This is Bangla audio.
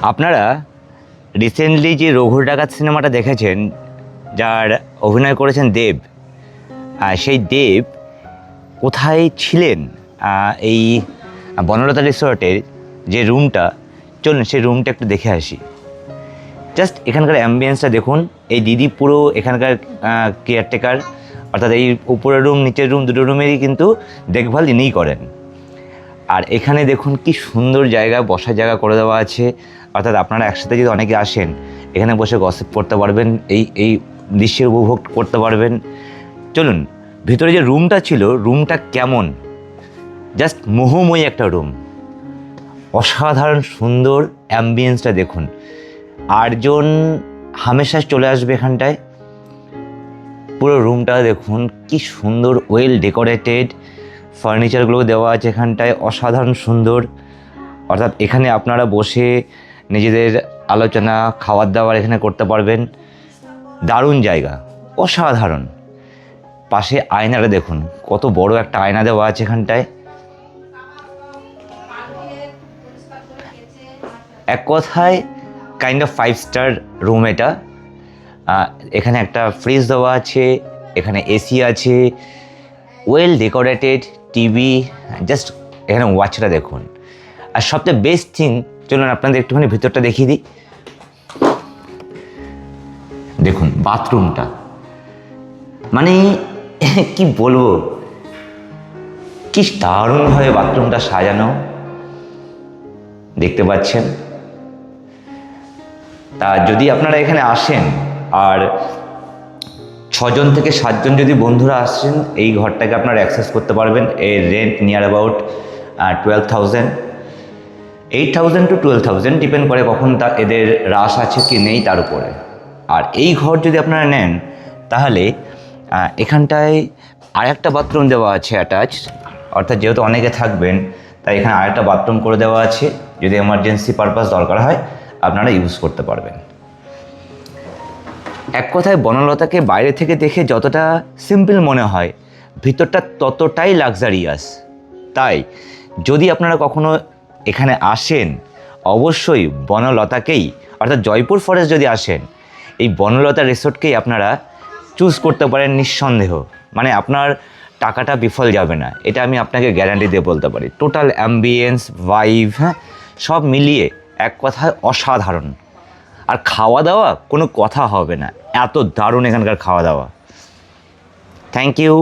আপনারা রিসেন্টলি যে রঘুর ডাকাত সিনেমাটা দেখেছেন, যার অভিনয় করেছেন দেব, সেই দেব কোথায় ছিলেন এই বনলতা রিসর্টের যে রুমটা, চলুন সেই রুমটা একটু দেখে আসি। জাস্ট এখানকার অ্যাম্বিয়েন্সটা দেখুন। এই দিদি পুরো এখানকার কেয়ারটেকার, অর্থাৎ এই উপরের রুম নিচের রুম দুটো রুমেরই কিন্তু দেখভাল ইনিই করেন। আর এখানে দেখুন কি সুন্দর জায়গা, বসার জায়গা করে দেওয়া আছে, অর্থাৎ আপনারা একসাথে যদি অনেকে আসেন এখানে বসে গসিপ করতে পারবেন, এই দৃশ্যের উপভোগ করতে পারবেন। চলুন ভিতরে যে রুমটা ছিল, রুমটা কেমন, জাস্ট মোহময়ী একটা রুম, অসাধারণ সুন্দর অ্যাম্বিয়েন্সটা দেখুন। 8 জন হামেশা চলে আসবে এখানটায়। পুরো রুমটা দেখুন কি সুন্দর, ওয়েল ডেকোরেটেড, ফার্নিচারগুলো দেওয়া আছে এখানটায় অসাধারণ সুন্দর। অর্থাৎ এখানে আপনারা বসে নিজেদের আলোচনা, খাবার দাবার এখানে করতে পারবেন। দারুণ জায়গা, অসাধারণ। পাশে আয়নাটা দেখুন, কত বড় একটা আয়না দেওয়া আছে এখানটায়। এক কথায় কাইন্ড অফ 5 স্টার রুম এটা। এখানে একটা ফ্রিজ দেওয়া আছে, এখানে এসি আছে, ওয়েল ডেকোরেটেড, টিভি, জাস্ট এখানে ওয়াচটা দেখুন। আর সবচেয়ে বেস্ট থিং, চলুন আপনাদের একটুখানি ভিতরটা দেখিয়ে দিই। দেখুন বাথরুমটা, মানে কি বলবো, কি দারুণভাবে বাথরুমটা সাজানো দেখতে পাচ্ছেন। তা যদি আপনারা এখানে আসেন আর 6 জন থেকে 7 জন যদি বন্ধুরা আসছেন, এই ঘরটাকে আপনারা অ্যাক্সেস করতে পারবেন। এর rent near about 12,000, 8,000 to 12,000, depend করে কখন এদের রাশ আছে কি নেই তার উপরে। আর এই ঘর যদি আপনারা নেন তাহলে এখানটায় আরেকটা বাথরুম দেওয়া আছে অ্যাটাচ, অর্থাৎ যেহেতু অনেকে থাকবেন তাই এখানে আরেকটা বাথরুম করে দেওয়া আছে, যদি এমার্জেন্সি পারপাস দরকার হয় আপনারা ইউজ করতে পারবেন। এক কথায় বনলতাকে বাইরে থেকে দেখে যতটা সিম্পল মনে হয়, ভিতরটা ততটাই লাক্সারিয়াস। তাই যদি আপনারা কখনো এখানে আসেন, অবশ্যই বনলতাকেই, অর্থাৎ জয়পুর ফরেস্ট যদি আসেন, এই বনলতা রিসোর্টকেই আপনারা চুজ করতে পারেন নিঃসন্দেহ। মানে আপনার টাকাটা বিফল যাবে না, এটা আমি আপনাকে গ্যারান্টি দিয়ে বলতে পারি। টোটাল অ্যাম্বিয়েন্স, ভাইব, সব মিলিয়ে এক কথায় অসাধারণ। আর খাওয়া দাওয়া কোনো কথা হবে না, এত দারুণ এখানকার খাওয়া দাওয়া। Thank you.